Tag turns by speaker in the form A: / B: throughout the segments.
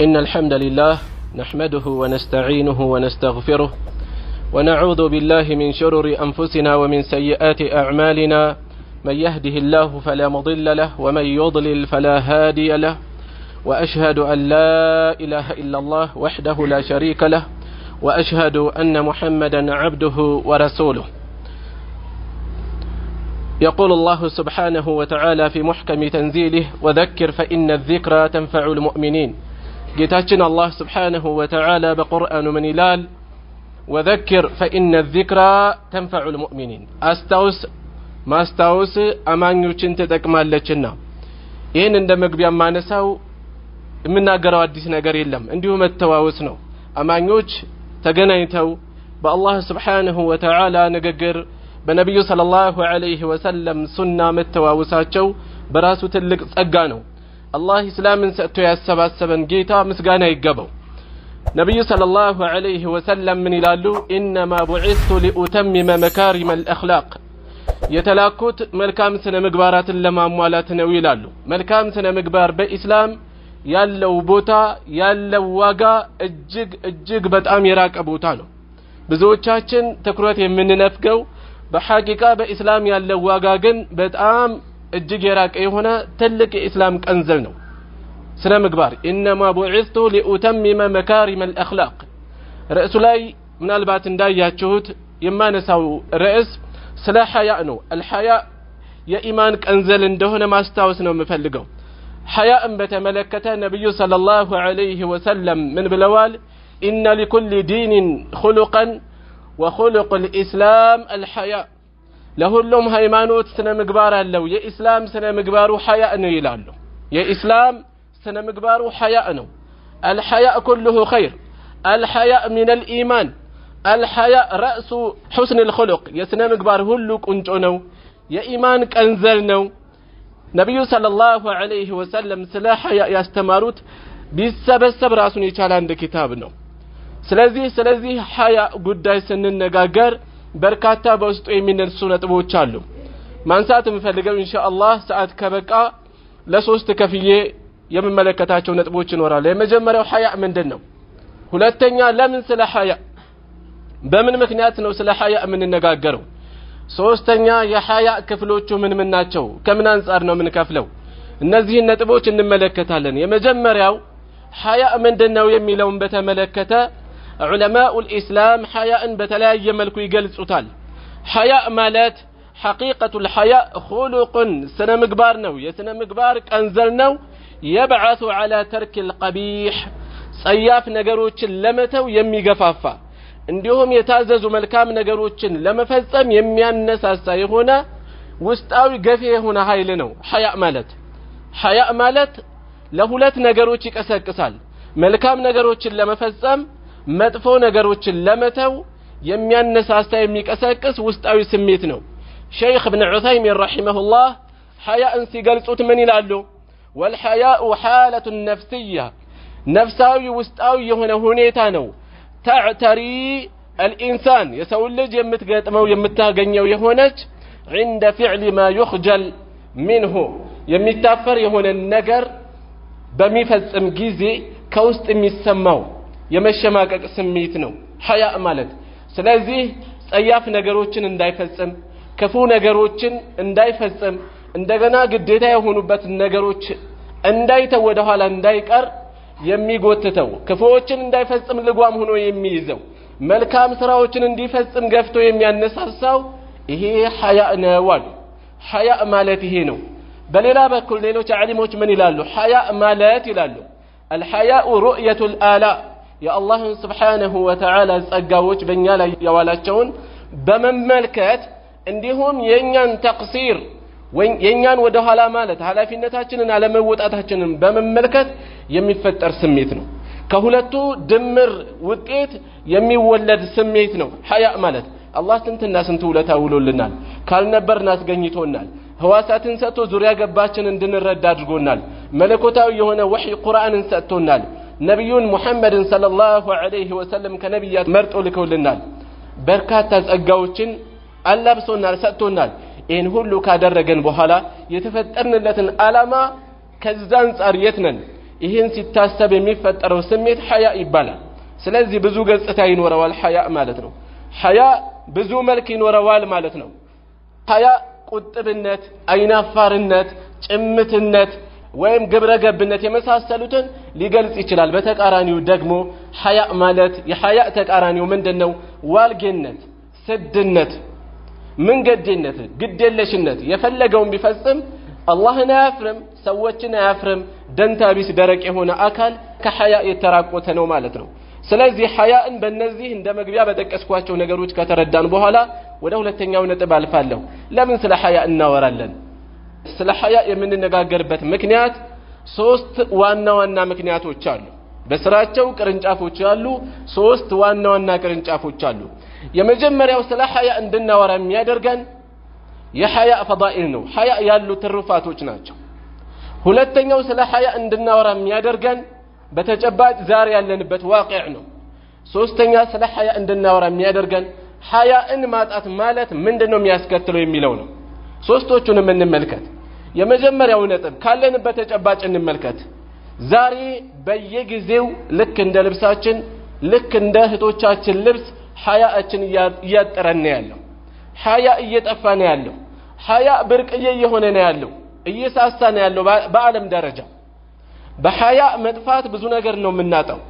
A: إن الحمد لله نحمده ونستعينه ونستغفره ونعوذ بالله من شرور أنفسنا ومن سيئات أعمالنا من يهده الله فلا مضل له ومن يضلل فلا هادي له وأشهد أن لا إله إلا الله وحده لا شريك له وأشهد أن محمدا عبده ورسوله يقول الله سبحانه وتعالى في محكم تنزيله وذكر فإن الذكرى تنفع المؤمنين ጌታችን الله سبحانه وتعالى بقرآن من ይላል وذكر فإن الذكرى تنفع المؤمنين አስታውስ ማስታወስ አማኞችን ትጠቅማለችና ይሄን እንደ መግቢያ ማነሳው የምናገረው አዲስ ነገር የለም እንዲሁ መተዋወስ ነው አማኞች ተገናኝተው በአላህ Subhanahu Wa Ta'ala ንግግር በነብዩ ሰለላሁ ዐለይሂ ወሰለም ሱና መተዋወሳቸው በራሱ ትልቅ ጸጋ ነው አላህ እስላምን ሰጥቶ ያሰባሰበን ጌታ ምስጋና ይገባው ነብዩ ሰለላሁ ዐለይሂ ወሰለም ምን ይላሉ ኢንማ ቡዒቱ ሊኡተምመ መካሪም الأخلاق የተላኩት መልካም ስነ ምግባራትን ለማሟላት ነው ይላሉ መልካም ስነ ምግባር በእስላም ያለው ቦታ ያለው ዋጋ እጅግ በጣም የራቀ ቦታ ነው ብዙዎቻችን ትኩረት የምንነፍገው በሐቂቃ በእስላም ያለው ዋጋ ግን በጣም እጅግ የራቀ የሆነ ትልቅ የእስላም ቀንዘል ነው ስነ ምግባር ኢንማ ቡዒቱ ሊኡተምመ መካሪም الأخلاق ርዕሱ ላይ ምናልባት እንዳያችሁት የማነሳው ርዕስ ስለ ሐያ ነው الحياء የኢማን ቀንዘል እንደሆነ ማስታወስ ነው የምፈልገው ሐያእን በተመለከተ ነብዩ ሰለላሁ ዐለይሂ ወሰለም ምን ብለዋል ኢነ لكل دين خلقا وخلق الإسلام الحياء ለሁሉም ሃይማኖት ስነ ምግባር አለው የኢስላም ስነ ምግባሩ ሐያእ ነው ይላሉ የኢስላም ስነ ምግባሩ ሐያእ ነው الحياء كله خير الحياء من الإيمان الحياء رأس حسن الخلق የስነ ምግባር ሁሉ ቁንጮ ነው የኢማን ቀንዘል ነው ነብዩ ሰለላሁ ዐለይሂ ወሰለም ስለ ሐያእ ያስተማሩት ቢሰበሰብ ራሱን የቻለ አንድ ኪታብ ነው ስለዚህ ሐያእ ጉዳይ ስንነጋገር በርካታ በውስጡ የሚነሱ ነጥቦች አሉ ማንሳት የምፈልገው ኢንሻአላህ ሰዓት ከበቃ ለሶስት ከፍዬ የምመለከታቸው ነጥቦች ይኖራሉ የመጀመሪያው ሐያእ ምንድነው ሁለተኛ ለምን ስለ ሐያእ በምን ምክንያት ነው ስለ ሐያእ የምንነጋገረው ሶስተኛ የሐያእ ክፍሎቹ ምን ናቸው ከምን አንፃር ነው የምንከፍለው እነዚህን ነጥቦች እንመለከታለን የመጀመሪያው ሐያእ ምንድነው የሚለውን በተመለከተ علماء الإسلام حياء بتلاقي ملكو يجلسوتال حياء مالات حقيقة الحياء خلق سنة مقبار نو يسنة مقبار كنزلنو يبعث على ترك القبيح صياف نجروتشن لمتو يمي قفافا عندهم يتعززوا ملكام نجروتشن لما فزم يميان نساسا هنا وستاوي قفيه هنا هاي لنو حياء مالت لهولات نجروتشي كسال ملكام نجروتشن لما فزم መጥፎ ነገሮችን ለመተው የሚያነሳሳ የሚቀሰቅስ ውስጣዊ ስሜት ነው ሸይኽ ኢብኑ ዑሰይሚን ረሂመሁላህ ሐያእን ሲገልጹት ምን ይላሉ والحياء حالة نفسية ነፍሳዊ ውስጣዊ የሆነ ሁኔታ ነው تعتري الإنسان የሰው ልጅ የምትገጥመው የምታገኘው የሆነች عند فعل ما يخجل منه የሚታፈር የሆነ ነገር በሚፈጽም ጊዜ ከውስጥ የሚሰማው የመሸማቀቅ ስሜት ነው ሐያእ ማለት ስለዚህ ጸያፍ ነገሮችን እንዳይፈጽም ክፉ ነገሮችን እንዳይፈጽም እንደገና ግዴታ የሆኑበት ነገሮች እንዳይተው ወደ ኋላ እንዳይቀር የሚጎትተው ክፉዎችን እንዳይፈጽም ልጓም ሆኖ የሚይዘው መልካም ስራዎችን እንዲፈጽም ገፍቶ የሚያነሳሳው ይሄ ሐያእ ነው ሐያእ ማለት ይሄ ነው በሌላ በኩል ሌሎች ዓሊሞች ምን ይላሉ ሐያእ ማለት ይላሉ الحياء رؤية الآلاء يا الله سبحانه وتعالى ጸጋዎች በእኛ ላይ ያዋላቸውን በመመልከት እንዲሁም የኛን ተቅሲር የኛን ወደ ኋላ ማለት ኃላፊነታችንን አለመወጣታችንን በመመልከት የሚፈጠር ስሜት ነው ከሁለቱ ድምር ውጤት የሚወለድ ስሜት ነው ሐያእ ማለት አላህ ስንትና ስንት ውለታ ውሎልናል ካልነበርና አስገኝቶናል ህዋሳትን ሰጥቶ ዙሪያ ገባችን እንድንረዳ አድርጎናል መለኮታዊ የሆነ ወህይ ቁርአንን ሰጥቶናል ነብዩን ሙሐመድን ሰለላሁ ዐለይሂ ወሰለም ከነብያት መርጦ ልከውልናል በርካታ ጸጋዎችን አላብሶናል ሰጥቶናል ይህን ሁሉ ካደረገን በኋላ የተፈጠርንለትን ዓላማ ከዛ አንፃር የት ነን? ይሄን ሲታሰብ የሚፈጠረው ስሜት ሐያ ይባላል። ስለዚህ ብዙ ገጽታ ይኖረዋል ሐያ ማለት ነው። ሐያ ብዙ መልክ ይኖረዋል ማለት ነው። ሐያ ቁጥብነት፣ አይናፋርነት፣ ጭምትነት ወይም ግብረገብነት የመሳሰሉትን ሊገልጽ ይችላል። በተቃራኒው ደግሞ ሐያ ማለት የሐያ ተቃራኒው ምንድነው? ዋልጌነት፣ ስድነት፣ መንገድነት፣ ግዴለሽነት የፈለገውን ቢፈጽም አላህን አያፍርም፣ ሰዎችን አያፍርም፣ ደንታቢስ ደረቅ የሆነ አካል ከሐያ የተራቆተ ነው ማለት ነው። ስለዚህ ሐያን በእነዚህ እንደ መግቢያ በተቀስኳቸው ነገሮች ከተረዳን በኋላ ወደ ሁለተኛው ነጥብ አልፋለሁ። ለምን ስለ ሐያ እናወራለን? ስለ ሐያ የምንነጋገርበት ምክንያት ሶስት ዋና ዋና ምክንያቶች አሉ። በስራቸው ቅርንጫፎች አሉ። ሶስት ዋና ዋና ቅርንጫፎች አሉ። የመጀመሪያው ስለ ሐያ እንድናወራ የሚያደርገን የሐያ ፈዳኢል ነው። ሐያ ያሉ ትሩፋቶች ናቸው። ሁለተኛው ስለ ሐያ እንድናወራ የሚያደርገን በተጨባጭ ዛሬ ያለንበት ዋቂዕ ነው። ሶስተኛ ስለ ሐያ እንድናወራ የሚያደርገን ሐያእን ማጣት ማለት ምንድነው የሚያስከትለው የሚለው ነው። ሶስቶቹንም እንመልከት። የመጀመሪያው ነጥብ ካለንበት ተጨባጭ እንመልከት። ዛሬ በየጊዜው ልክ እንደ ልብሳችን ልክ እንደ እህቶቻችን ልብስ ሐያአችን እያጠረን ያለው፣ ሐያ እየጠፋ ነው ያለው፣ ሐያ ብርቅዬ እየሆነ ነው ያለው፣ እየሳሳ ነው ያለው በዓለም ደረጃ። በሐያ መጥፋት ብዙ ነገር ነው የምናጣው።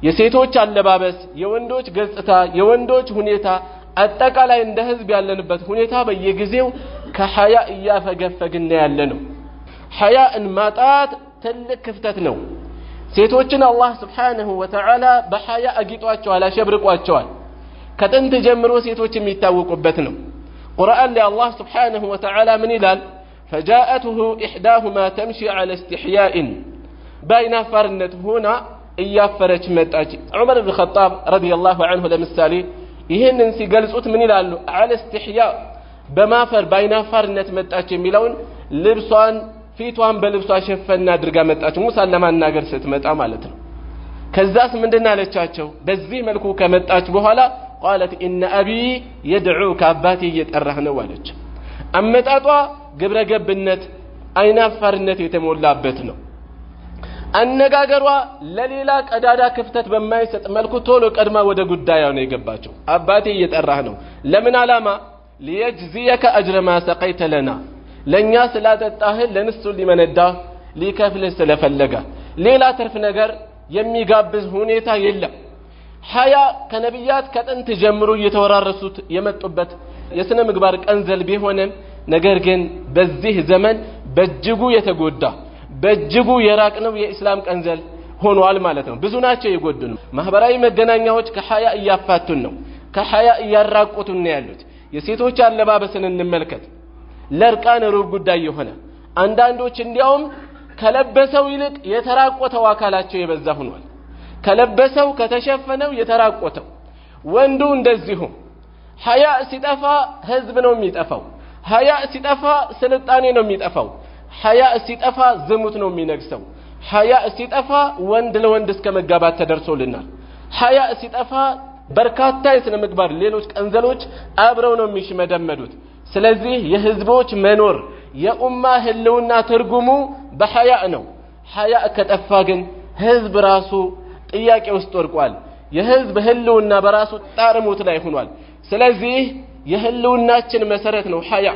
A: የሴቶች አለባበስ፣ የወንዶች ገጽታ፣ የወንዶች ሁኔታ፣ አጠቃላይ እንደ ህዝብ ያለንበት ሁኔታ በየጊዜው ከሐያ እያፈገፈግን ያለ ነው። ሐያእን ማጣት ትልቅ ክፍተት ነው። ሴቶችን አላህ Subhanahu Wa Ta'ala በሐያ አጊጧቸዋል፣ አሸብርቋቸዋል። ከጥንት ጀምሮ ሴቶች የሚታወቁበት ነው። ቁርአን ላይ አላህ Subhanahu Wa Ta'ala ምን ይላል? فجاءته إحداهما تمشي على استحياء باينا فارنت هنا እያፈረች መጣች። ዑመር ኢብኑ ኸጣብ ረዲየላሁ ዐንሁ ለምሳሌ ይሄንን ሲገልጹት ምን ይላሉ? على استحياء በማፈር ባይናፋርነት መጣች የሚለውን ልብሷን ፊቷን በልብሷ ሸፈና አድርጋ መጣች። ሙሳን ለማናገር ስትመጣ ማለት ነው። ከዛስ ምንድን አለቻቸው? በዚህ መልኩ ከመጣች በኋላ قالت ان ابي يدعوك አባቴ እየጠራህ ነው አለች። አመጣጧ ግብረገብነት አይናፋርነት የተሞላበት ነው። አነጋገሯ ለሌላ ቀዳዳ ክፍተት በማይሰጥ መልኩ ቶሎ ቀድማ ወደ ጉዳዩ ነው የገባቸው። አባቴ እየጠራህ ነው። ለምን ዓላማ? ليجزيك اجر ما سقيت لنا ለኛ ስላጠጣህ ለንሱ ሊመነዳ ሊከፍል ስለፈለገ ሌላ ተርፍ ነገር የሚጋብዝ ሁኔታ የለም። ሐያ ከነቢያት ከጥንት ጀምሮ እየተወራረሱት የመጡበት የስነ ምግባር ቀንዘል ቢሆንም ነገር ግን በዚህ ዘመን በእጅጉ የተጎዳ በእጅጉ የራቅነው የኢስላም ቀንዘል ሆኗል ማለት ነው። ብዙ ናቸው የጎዱን። ማህበራዊ መገናኛዎች ከሐያ እያፋቱን ነው፣ ከሐያ እያራቁቱን ነው ያሉት። የሴቶች አለባበስን እንመልከት። ለርቃን ሩብ ጉዳይ የሆነ አንዳንዶች እንዲያውም ከለበሰው ይልቅ የተራቆተው አካላቸው የበዛ ሆኗል። ከለበሰው ከተሸፈነው የተራቆተው ወንዱ እንደዚሁ። ሐያ ሲጠፋ ህዝብ ነው የሚጠፋው። ሐያ ሲጠፋ ስልጣኔ ነው የሚጠፋው። ሐያ ሲጠፋ ዝሙት ነው የሚነግሰው። ሐያ ሲጠፋ ወንድ ለወንድ እስከ መጋባት ተደርሶልናል። ሐያ ሲጠፋ በርካታ የስነ ምግባር ሌሎች ቀንዘሎች አብረው ነው የሚሽመደመዱት። ስለዚህ የህዝቦች መኖር የኡማ ህልውና ትርጉሙ በሐያ ነው። ሐያ ከጠፋ ግን ህዝብ ራሱ ጥያቄ ውስጥ ወድቋል። የህዝብ ህልውና በራሱ ጣርሙት ላይ ሆኗል። ስለዚህ የህልውናችን መሰረት ነው ሐያ።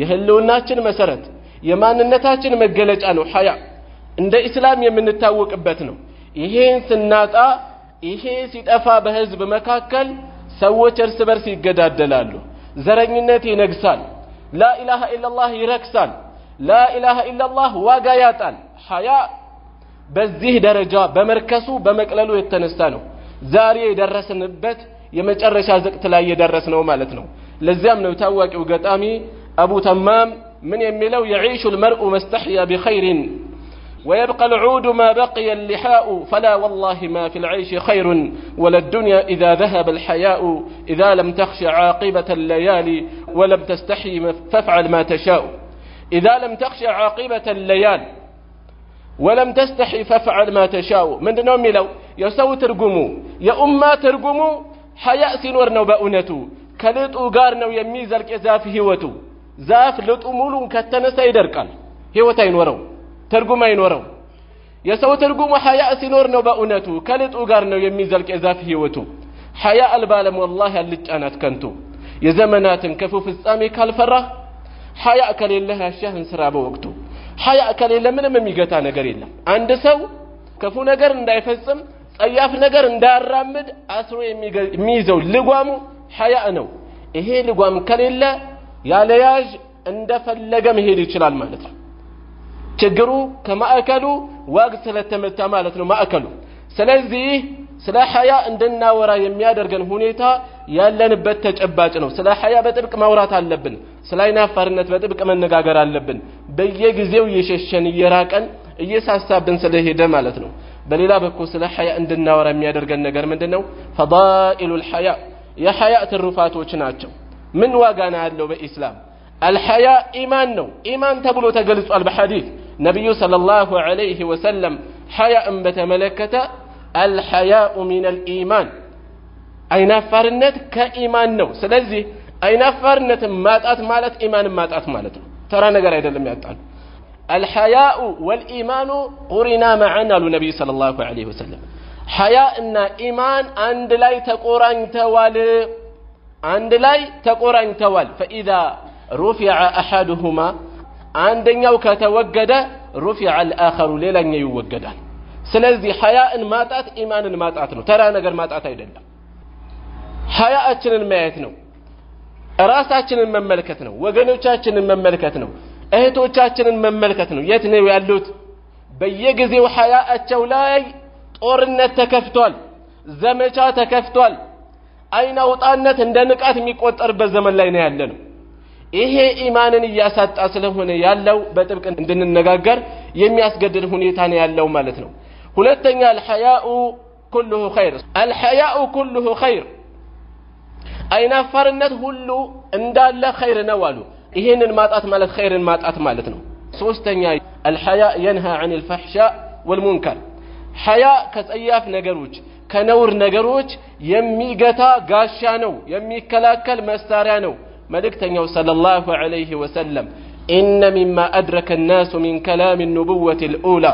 A: የህልውናችን መሰረት የማንነታችን መገለጫ ነው ሐያ። እንደ እስላም የምንታወቅበት ነው። ይሄን ስናጣ ይሄ ሲጠፋ በህዝብ መካከል ሰዎች እርስ በርስ ይገዳደላሉ። ዘረኝነት ይነግሳል። ላ ኢላሃ ኢላላህ ይረክሳል። ላ ኢላሃ ኢላላህ ዋጋ ያጣል። ሐያ በዚህ ደረጃ በመርከሱ በመቅለሉ የተነሳ ነው ዛሬ የደረስንበት የመጨረሻ ዘቅት ላይ የደረስነው ማለት ነው። ለዚያም ነው ታዋቂው ገጣሚ አቡ ተማም من يميلو يعيش المرء مستحيا بخير ويبقى العود ما بقي اللحاء فلا والله ما في العيش خير ولا الدنيا إذا ذهب الحياء إذا لم تخش عاقبة الليالي ولم تستحي فافعل ما تشاء إذا لم تخش عاقبة الليالي ولم تستحي فافعل ما تشاء من دنو ميلو يسو ترجمو يا أمة ترجمو حياء سنور نو بأونتو كلتو غارنو يميزل كزاف هيوتو ዛፍ ለጡ ሙሉን ከተነሳ ይደርቃል፣ ህይወት አይኖረው። ትርጉም አይኖረው የሰው ትርጉሙ ሐያ ሲኖር ነው በእውነቱ ከልጡ ጋር ነው የሚዘልቅ የዛፍ ህይወቱ ሐያ አልባለም والله አልጫናት ከንቱ የዘመናትን ክፉ ፍጻሜ ካልፈራ ሐያ ከሌለህ ያሻህን ስራ በወቅቱ ሐያ ከሌለ ምንም የሚገታ ነገር የለም አንድ ሰው ክፉ ነገር እንዳይፈጽም ጸያፍ ነገር እንዳያራምድ አስሮ የሚይዘው ልጓሙ ሐያ ነው ይሄ ልጓም ከሌለ ያለያዥ እንደፈለገ መሄድ ይችላል ማለት ነው ችግሩ ከማዕከሉ ዋግ ስለተመታ ማለት ነው ማዕከሉ ስለዚህ ስለ ሐያ እንድናወራ የሚያደርገን ሁኔታ ያለንበት ተጨባጭ ነው ስለ ሐያ በጥብቅ ማውራት አለብን ስለ አይናፋርነት በጥብቅ መነጋገር አለብን በየጊዜው እየሸሸን እየራቀን እየሳሳብን ስለሄደ ማለት ነው በሌላ በኩል ስለ ሐያ እንድናወራ የሚያደርገን ነገር ምንድነው ፈዳኢሉል ሐያ የሐያ ትሩፋቶች ናቸው ምን ዋጋና ያለው በእስላም الحياء إيمان نو إيمان تبلو تقلصوا بحديث نبي صلى الله عليه وسلم حياء بتملكة الحياء من الإيمان أين فرنت كإيمان نو سلزي أين فرنت ماتات مالت إيمان ماتات مالت ترى نقرأ إذا لم يتعلم الحياء والإيمان قرنا معنا للنبي صلى الله عليه وسلم حياء إن إيمان عند لا تقرن توال عند لا تقرن توال فإذا رفع أحدهما عندنا وكتوجد رفع الآخر ليلا يوجدان سلذي حياء ماتات إيمان ماتات ترى نجر ماتات أيضا حياء أتشن ماتنو راس أتشن مملكتنا وجنوش أتشن مملكتنا أهتو أتشن مملكتنا يتني ويالوت بيجزي وحياء أتشولاي طورنا تكفتوال زمشا تكفتوال أين وطانة عندك أتمي قوت أربع زمن لا ينهلنا ይሄ ኢማንን ያሳጣ ስለሆነ ያለው በጥብቅ እንድንነጋገር የሚያስገድድ ሁኔታ ነው ያለው ማለት ነው ሁለተኛ الحياء كله خير الحياء كله خير አይናፋርነት ሁሉ እንዳለ ኸይር ነው አሉ ይሄንን ማጣት ማለት ኸይርን ማጣት ማለት ነው ሶስተኛ الحياء ينهى عن الفحشاء والمنكر حياء ከጸያፍ ነገሮች ከነውር ነገሮች የሚገታ ጋሻ ነው የሚከላከል መሳሪያ ነው ملكتنيو صلى الله عليه وسلم إن مما أدرك الناس من كلام النبوة الأولى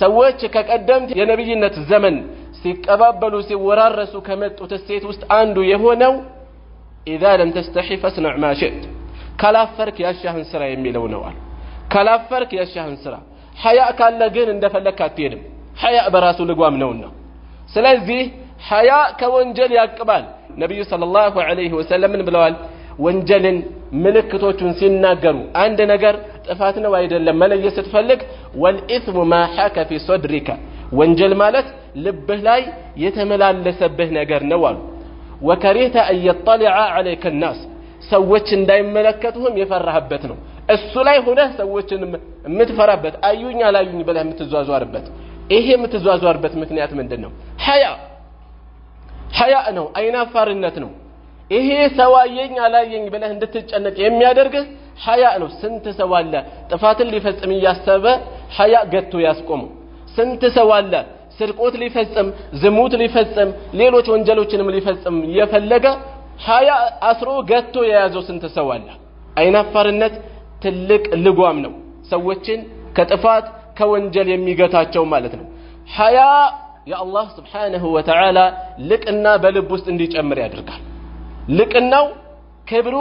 A: سويتش كقدمت يا نبينا الزمن سيكبابلو سيورارسو كمت وتسيت وست عنده يهونو إذا لم تستحي فاصنع ما شئت كلافرك يا شهن سرا يميلو نوال كلافرك يا شهن سرا حياء كان لقين اندفلك أتيرم حياء براسو لقوام نونا سلازي حياء كونجل يقبال نبي صلى الله عليه وسلم من بلوال ወንጀልን ምልክቶቹን ሲናገሩ አንድ ነገር ጥፋት ነው አይደለም መለየት ስትፈልግ والإثم ما حاك في صدرك ወንጀል ማለት ልብህ ላይ የተመላለሰብህ ነገር ነው አሉ وكرهت أن يطلع عليك الناس ሰዎች እንዳይመለከቱህም የፈራህበት ነው እሱ ላይ ሆነ ሰዎችን የምትፈራበት አዩኝ አላዩኝ ብለህ የምትዟዟርበት ይሄ የምትዟዟርበት ምክንያት ምንድነው ሐያ ነው አይናፋርነት ነው ይሄ ሰዋየኝ አላየኝ ብለህ እንድትጨነቅ የሚያደርግህ ሐያ ነው ስንት ሰው አለ ጥፋትን ሊፈጽም ያሰበ ሐያ ገቶ ያስቆም ስንት ሰው አለ ስርቆት ሊፈጽም ዝሙት ሊፈጽም ሌሎች ወንጀሎችንም ሊፈጽም የፈለገ ሐያ አስሮ ገቶ የያዘው ስንት ሰው አለ አይናፋርነት ትልቅ ልጓም ነው ሰዎችን ከጥፋት ከወንጀል የሚገታቸው ማለት ነው ሐያ የአላህ Subhanahu Wa Ta'ala ልቅና በልብ ውስጥ እንዲጨምር ያደርጋል ልቅናው ክብሩ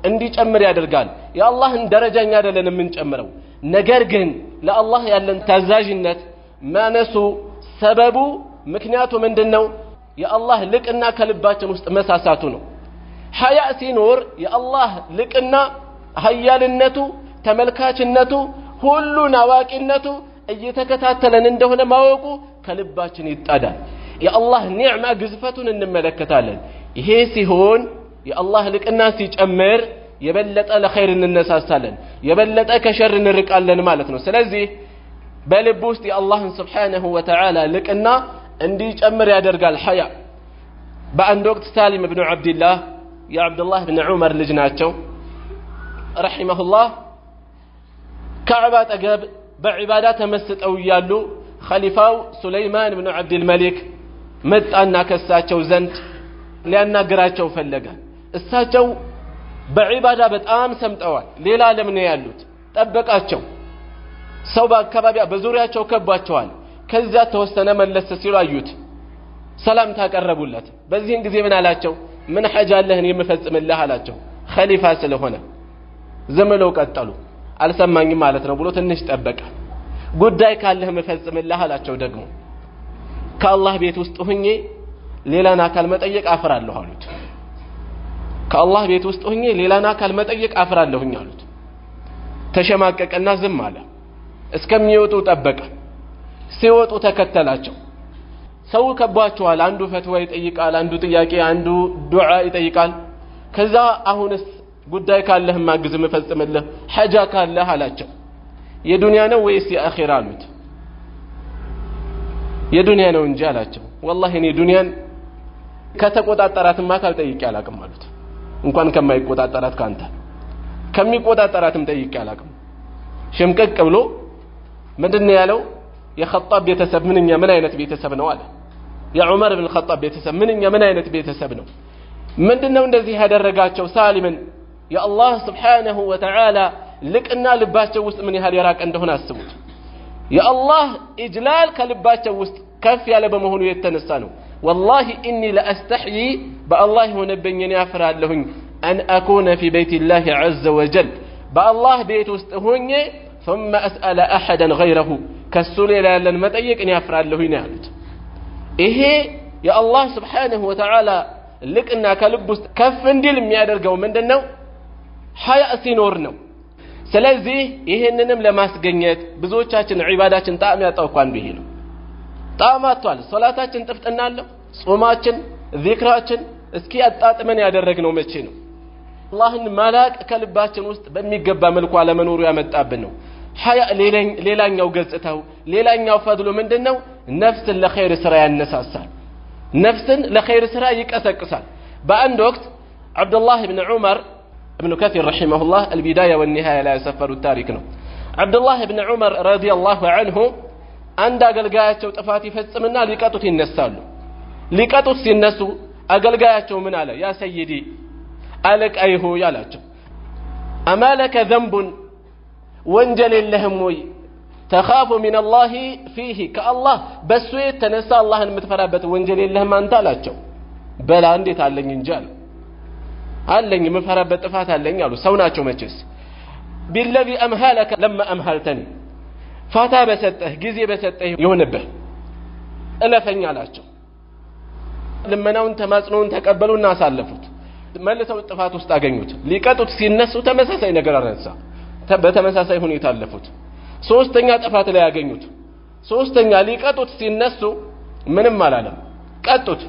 A: እንዲጨምር ያደርጋል የአላህን ደረጃኛ አይደለም የምንጨምረው ነገር ግን ለአላህ ያለን ታዛዥነት ማነሱ ሰበቡ ምክንያቱ ምንድነው የአላህ ልቅና ከልባችን ውስጥ መሳሳቱ ነው ሐያ ሲኖር የአላህ ልቅና ሀያልነቱ ተመልካችነቱ ሁሉን አዋቂነቱ እየተከታተለን እንደሆነ ማወቁ ከልባችን ይጣዳል የአላህ ኒዕማ ግዝፈቱን እንመለከታለን ይሄ ሲሆን የአላህ ልቅና ሲጨምር የበለጠ ለኸይር እንነሳሳለን የበለጠ ከሸር እንርቃለን ማለት ነው ስለዚህ በልብ ውስጥ የአላህን Subhanahu Wa Ta'ala ልቅና እንዲጨምር ያደርጋል ሐያ በአንድ ወቅት ሳሊም ኢብኑ አብዱላህ የአብዱላህ ኢብኑ ዑመር ልጅ ናቸው ረሂመሁላህ ከዕባ ጠገብ በዒባዳ ተመስጠው ያሉ ኸሊፋው ሱለይማን ኢብኑ አብዱል መሊክ መጣና ከሳቸው ዘንድ ሊያናግራቸው ፈለገ እሳቸው በዒባዳ በጣም ሰምጠዋል ሌላ ዓለም ነው ያሉት ጠበቃቸው ሰው በአካባቢ በዙሪያቸው ከቧቸዋል ከዛ ተወሰነ መለስ ሲሉ አዩት ሰላም ታቀረቡለት በዚህን ጊዜ ምን አላቸው ምን ሐጃ አለህን የምፈጽምልህ አላቸው ኸሊፋ ስለሆነ ዘመለው ቀጠሉ አልሰማኝም ማለት ነው ብሎ ትንሽ ጠበቀ ጉዳይ ካለህ መፈጽምልህ አላቸው ደግሞ ከአላህ ቤት ውስጥ ሆኜ ሌላን አካል መጠየቅ አፍራለሁ አሉት ከአላህ ቤት ውስጥ ሆኜ ሌላን አካል መጠየቅ አፍራለሁኝ አሉት ተሸማቀቀና ዝም አለ እስከሚወጡ ጠበቀ ሲወጡ ተከተላቸው ሰው ከቧቸዋል አንዱ ፈትዋ ይጠይቃል አንዱ ጥያቄ አንዱ ዱዓ ይጠይቃል ከዛ አሁንስ ጉዳይ ካለህ ማግዝ መፈጽምልህ ሐጃ ካለህ አላቸው የዱንያ ነው ወይስ የአኺራ አሉት የዱንያ ነው እንጂ አላቸው والله እኔ ዱንያን ከተቆጣጣራትማ ካልጠይቄ አላቅም አሉት እንኳን ከማይቆጣጣራት ካንተ ከሚቆጣጣራትም ጠይቄ አላቅም ሽምቀቅ ብሎ ምንድነው ያለው የኸጣብ ቤተሰብ ምንኛ ምን አይነት ቤተሰብ ነው አለ የዑመር ኢብኑ ኸጣብ ቤተሰብ ምንኛ ምን አይነት ቤተሰብ ነው ምንድነው እንደዚህ ያደረጋቸው ሳሊምን የአላህ Subhanahu Wa Ta'ala ልቅና ልባቸው ውስጥ ምን ያህል የራቀ እንደሆነ አስቡት የአላህ ኢጅላል ከልባቸው ውስጥ ከፍ ያለ በመሆኑ የተነሳ ነው والله اني لا استحي بالله ሆነብኝን ያፍራለሁኝ ان اكون في بيت الله عز وجل بالله ቤት ውስጥ ሆኜ ثم اسال احدا غيره ከሱል ያለን መጠየቅን ያፍራለሁኝ ያሉት ይሄ የአላህ Subhanahu Wa Ta'ala ልቅና ከልብ ውስጥ ከፍ እንዲል የሚያደርገው ምንድነው ሐያ ሲኖር ነው ስለዚህ ይሄንንም ለማስገኘት ብዙዎቻችን ዒባዳችን ጣዕም ያጣውኳን ቢሄ ነው ጣዕማቷል ሶላታችን ጥፍጥና አለው ጾማችን ዚክራችን እስኪ አጣጥመን ያደረግነው መቼ ነው አላህን ማላቅ ከልባችን ውስጥ በሚገባ መልኩ አለመኖሩ ያመጣብን ነው ሐያ ሌላኛው ገጽታው ሌላኛው ፈድሉ ምንድነው ነፍስን ለኸይር ስራ ያነሳሳል ነፍስን ለኸይር ስራ ይቀሰቅሳል በአንድ ወቅት አብዱላህ ኢብኑ ዑመር ابن كثير رحمه الله البداية والنهاية لا يسفر التاريخ ነው عبد الله بن عمر رضي الله عنه አንድ አገልጋያቸው ጥፋት ይፈጽምና ሊቀጡት ይነሳሉ ሊቀጡት ሲነሱ አገልጋያቸው ምን አለ ያ ሰይዲ አለቃይሁ ያላቸው አማለከ ذنب ወንጀል የለህም ወይ تخاف من الله فيه كالله በሱ የተነሳ አላህን የምትፈራበት ወንጀል የለህም አንተ አላቸው በላ እንዴት አለኝ እንጂ አለ አለኝ መፈራበት ጥፋት አለኝ አሉ ሰው ናቸው መቼስ بالذي امهلك لما امهلتني ፋታ በሰጠህ ጊዜ በሰጠህ ይሆንብህ እለፈኝ አላቸው ለመናውን ተማጽኖውን ተቀበሉና አሳለፉት መልሰው ጥፋት ውስጥ አገኙት ሊቀጡት ሲነሱ ተመሳሳይ ነገር አረሳ በተመሳሳይ ሁኔታ አለፉት ሶስተኛ ጥፋት ላይ ያገኙት ሶስተኛ ሊቀጡት ሲነሱ ምንም አላለም ቀጡት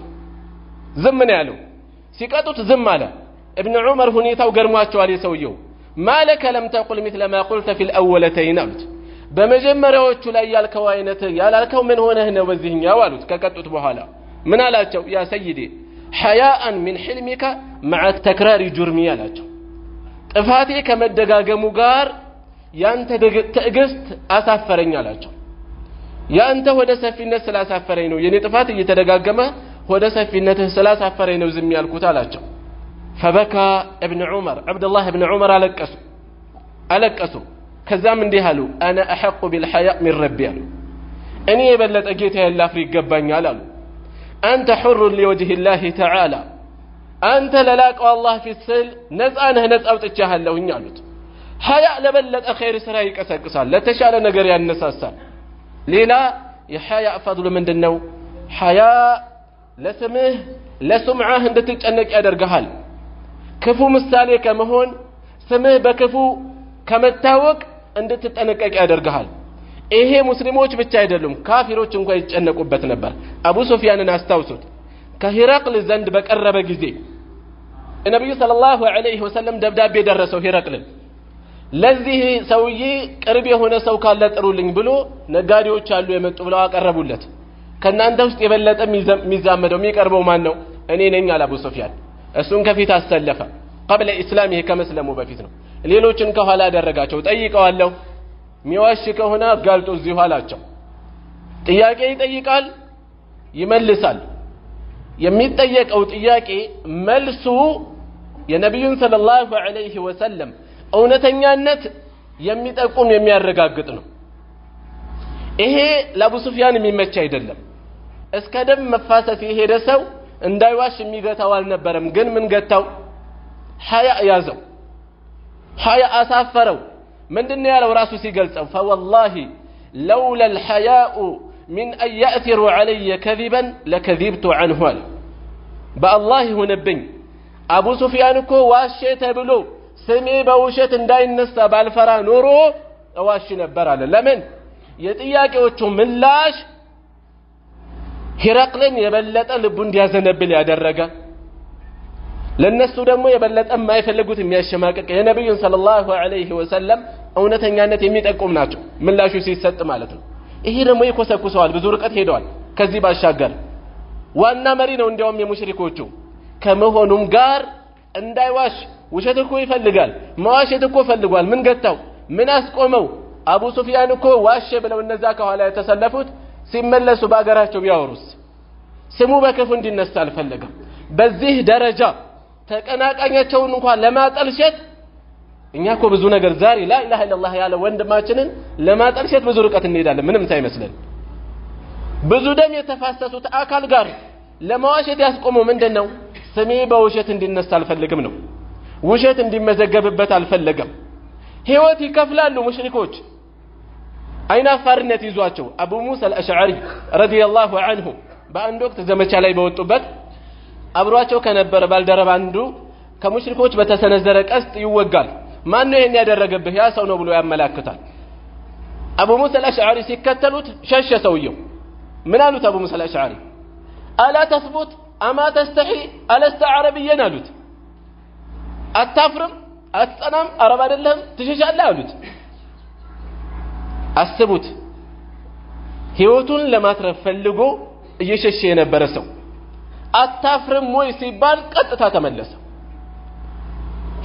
A: ዝም ነው ያለው ሲቀጡት ዝም አለ ابن عمر ሁኔታው ገርሟቸዋል የሰውየው ማለከ لم تقل مثل ما قلت في الاولتين አሉት በመጀመሪያዎቹ ላይ ያልከው አይነት ያላልከው ምን ሆነህ ነው በዚህኛው አሉት ከቀጡት በኋላ ምን አላቸው ያ ሰይዲ حياء من حلمك مع تكرار جرمي አላቸው ጥፋቴ ከመደጋገሙ ጋር ያንተ ትዕግስት አሳፈረኝ አላቸው ያንተ ወደ ሰፊነት ስላሳፈረኝ ነው የኔ ጥፋት እየተደጋገመ ወደ ሰፊነትህ ስላሳፈረኝ ነው ዝም ያልኩት አላቸው فبكى ابن عمر عبد الله ابن عمر ألقسوا كزام اندي هالو أنا أحق بالحياء من ربي أني يبلت أجيتها الله في قباني على أنت حر لوجه الله تعالى أنت للاك والله في السل نزأنه نزأو تتشاهل له نعلت حياء لبلت أخير سرايك أساقسال لا تشعل نقري النساسال ليلا يحياء فضل من دنو حياء لسمه لسمعه هندتك أنك أدرقهال كفو ምሳሌ ከመሆን ስምህ በክፉ ከመታወቅ እንድትጠነቀቅ ያደርጋል ይሄ ሙስሊሞች ብቻ አይደሉም ካፊሮች እንኳን ይጨነቁበት ነበር አቡ ሱፊያንን አስተውሱት ከሂራቅል ዘንድ በቀረበ ጊዜ ነብዩ ሰለላሁ ዐለይሂ ወሰለም ደብዳቤ ደረሰው ሂራቅል ለዚህ ሰውዬ ቅርብ የሆነ ሰው ካለ ጥሩልኝ ብሎ ነጋዴዎች አሉ የመጡ ብለው አቀረቡለት ከናንተ ውስጥ የበለጠ ሚዛመደው የሚቀርበው ማን ነው እኔ ነኝ አለ አቡ ሱፊያን እሱን ከፊት አሰለፈ قبل اسلامه ከመስለሙ በፊት ነው ሌሎችን ከኋላ ያደረጋቸው ጠይቀዋለሁ ሚዋሽ ከሆነ ጋልጦ እዚህ ኋላቸው ጥያቄ ይጠይቃል ይመልሳል የሚጠየቀው ጥያቄ መልሱ የነብዩን ሰለላሁ ዐለይሂ ወሰለም እውነተኛነት የሚጠቁም የሚያረጋግጥ ነው ይሄ ለአቡ ሱፊያን የሚመች አይደለም እስከ ደም መፋሰስ የሄደ ሰው እንዳይዋሽ የሚገታው አልነበረም ግን ምን ገታው ሐያ ያዘው ሐያ አሳፈረው ምንድነው ያለው ራሱ ሲገልጸው فوالله لولا الحياء من أن يأثر علي كذبا لكذبت عنه بالله ሆነብኝ አቡ ሱፊያን እኮ ዋሸ ተብሎ ስሜ በውሸት እንዳይነሳ ባልፈራ ኖሮ ዋሽ ነበር አለ ለምን የጥያቄዎቹ ምላሽ ሂራቅልን የበለጠ ልቡ እንዲያዘነብል ያደረገ ለነሱ ደግሞ የበለጠ የማይፈልጉት የሚያሸማቀቅ የነብዩን ሰለላሁ ዐለይሂ ወሰለም እውነተኛነት የሚጠቁም ናቸው ምላሹ ሲሰጥ ማለት ነው ይሄ ደግሞ ይኮሰኩሰዋል ብዙ ርቀት ሄደዋል ከዚህ ባሻገር ዋና መሪ ነው እንዲያውም የሙሽሪኮቹ ከመሆኑም ጋር እንዳይዋሽ ውሸት እኮ ይፈልጋል መዋሸት እኮ ፈልጓል ምን ገታው ምን አስቆመው አቡ ሱፊያን እኮ ዋሸ ብለው እነዛ ከኋላ የተሰለፉት ሲመለሱ ባገራቸው ቢያወሩስ ስሙ በክፉ እንዲነሳ አልፈለገም በዚህ ደረጃ ተቀናቃኛቸውን እንኳን ለማጠልሸት እኛ እኮ ብዙ ነገር ዛሬ ላ ኢላሃ ኢላላህ ያለ ወንድማችንን ለማጠልሸት ብዙ ርቀት እንሄዳለን ምንም ሳይመስለን ብዙ ደም የተፋሰሱት አካል ጋር ለማዋሸት ያስቆመው ምንድነው ስሜ በውሸት እንዲነሳ አልፈልግም ነው ውሸት እንዲመዘገብበት አልፈለገም ህይወት ይከፍላሉ ሙሽሪኮች አይናፋርነት ይዟቸው አቡ ሙሳ አልአሽዓሪ ረዲየላሁ ዐንሁ በአንድ ወቅት ዘመቻ ላይ በወጡበት አብሯቸው ከነበረ ባልደረባ አንዱ ከሙሽሪኮች በተሰነዘረ ቀስት ይወጋል ማን ነው ይሄን ያደረገብህ ያ ሰው ነው ብሎ ያመላክታል አቡ ሙሳ አልአሽዓሪ ሲከተሉት ሸሸ ሰውየው ምን አሉት አቡ ሙሳ አልአሽዓሪ አላ ተስቡት አማ ተስተሒ አለስተ ዓረብየን አሉት አታፍርም አትጸናም አረብ አይደለም ትሸሻለህ አሉት አስቡት ህይወቱን ለማትረፍ ፈልጎ እየሸሸ የነበረ ሰው አታፍርም ወይ ሲባል ቀጥታ ተመለሰ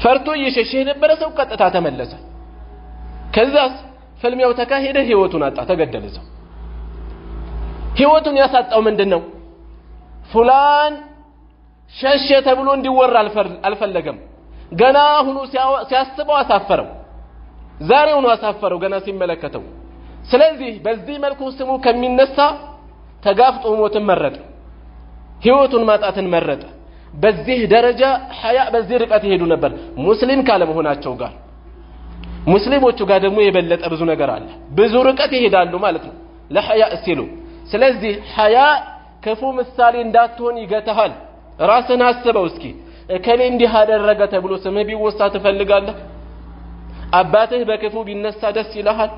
A: ፈርቶ እየሸሸ የነበረ ሰው ቀጥታ ተመለሰ ከዛስ ፍልሚያው ተካሄደ ህይወቱን አጣ ተገደለ ሰው ህይወቱን ያሳጣው ምንድነው ፉላን ሸሸ ተብሎ እንዲወራ አልፈለገም ገና ሆኖ ሲያስበው አሳፈረው ዛሬው ነው አሳፈረው ገና ሲመለከተው ስለዚህ በዚህ መልኩ ስሙ ከሚነሳ ተጋፍጦ ሞትን መረጠ ህይወቱን ማጣትን መረጠ በዚህ ደረጃ ሐያ በዚህ ርቀት ይሄዱ ነበር ሙስሊም ካለ መሆናቸው ጋር ሙስሊሞቹ ጋር ደግሞ የበለጠ ብዙ ነገር አለ ብዙ ርቀት ይሄዳሉ ማለት ነው ለሐያ ሲሉ ስለዚህ ሐያ ክፉ ምሳሌ እንዳትሆን ይገታሃል ራስን አስበው እስኪ ከኔ እንዲህ አደረገ ተብሎ ስምህ ቢወሳ ትፈልጋለህ አባትህ በክፉ ቢነሳ ደስ ይልሃል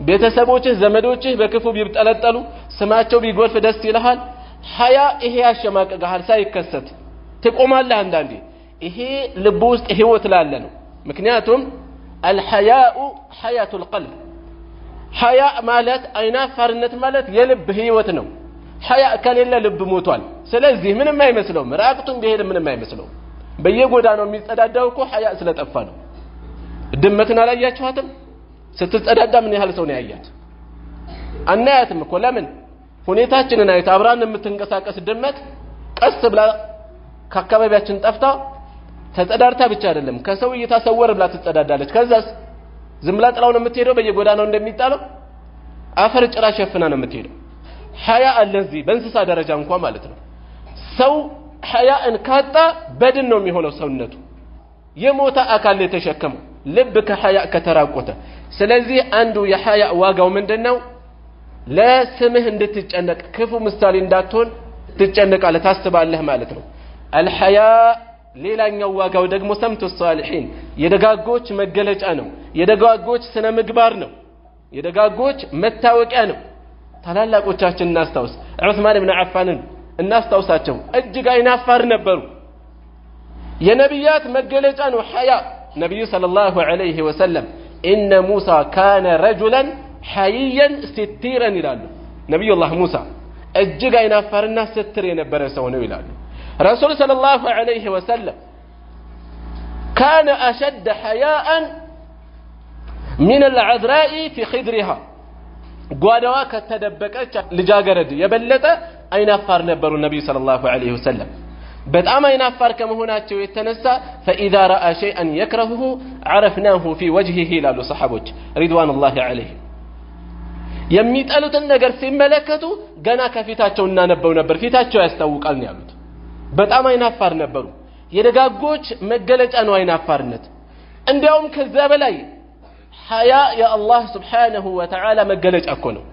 A: ቤተሰቦችህ ዘመዶችህ በክፉ ቢጠለጠሉ ስማቸው ቢጎልፍ ደስ ይልሃል ሐያ ይሄ ያሸማቀቀሃል ሳይከሰት ትቆማለህ አንዳንዴ ይሄ ልብ ውስጥ ህይወት ላለ ነው ምክንያቱም الحياء حياة القلب حياء ማለት አይናፋርነት ማለት የልብ ህይወት ነው حياء ከሌለ ልብ ሞቷል ስለዚህ ምንም አይመስለው ራቁቱን ቢሄድ ምንም አይመስለው በየጎዳናው የሚጸዳዳው እኮ حياء ስለጠፋ ነው ድመትን አላያችኋትም ስትጸዳዳ ምን ያህል ሰው ነው ያያት አናያትም እኮ ለምን ሁኔታችንን አይታ አብራን የምትንቀሳቀስ ድመት ቀስ ብላ ከአካባቢያችን ጠፍታ ተጸዳርታ ብቻ አይደለም ከሰው እየታሰወር ብላ ትጸዳዳለች ከዛስ ዝም ብላ ጥላው ነው የምትሄደው በየጎዳናው እንደሚጣለው አፈር ጭራ ሸፍና ነው የምትሄደው حياء الذي በእንስሳ ደረጃ እንኳን ማለት ነው ሰው حياءን ካጣ በድን ነው የሚሆነው ሰውነቱ የሞተ አካል የተሸከመው ልብ ከحياء ከተራቆተ ስለዚህ አንዱ የحياء ዋጋው ምንድነው ለስምህ እንድትጨነቅ ክፉ ምሳሌ እንዳትሆን ትጨነቃለህ ታስባለህ ማለት ነው الحياء ሌላኛው ዋጋው ደግሞ ሰምቱ الصالحين የደጋጎች መገለጫ ነው የደጋጎች ስነ ምግባር ነው የደጋጎች መታወቂያ ነው ታላላቆቻችን እናስታውስ ዑስማን ኢብኑ አፋንን እናስታውሳቸው እጅግ አይናፋር ነበሩ የነብያት መገለጫ ነው حياء ነብዩ ሰለላሁ ዐለይሂ ወሰለም ኢነ ሙሳ ካነ ረጁላን ሐይያን ስትራን ይላሉ ነብዩላህ ሙሳ እጅግ አይናፋርና ስትር የነበረ ሰው ነው ይላሉ رسول صلى الله عليه وسلم كان أشد حياء من العذراء في خدرها قوادوا كتدبكت لجاجرد يبلت أين أفار نبر النبي صلى الله عليه وسلم بتأم أين أفار كما هنا يتنسى فإذا رأى شيئا يكرهه عرفناه في وجهه لا لصحابه رضوان الله عليه የሚጠሉትን ነገር ሲመለከቱ ገና ከፊታቸው እናነበው ነበር ፊታቸው ያስታውቃል ነው ያሉት በጣም አይናፋር ነበሩ የደጋጎች መገለጫ ነው አይናፋርነት እንዲያውም ከዛ በላይ ሐያ የአላህ Subhanahu Wa Ta'ala መገለጫ እኮ ነው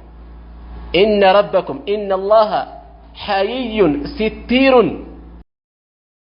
A: إن ربكم إن الله حيي ستير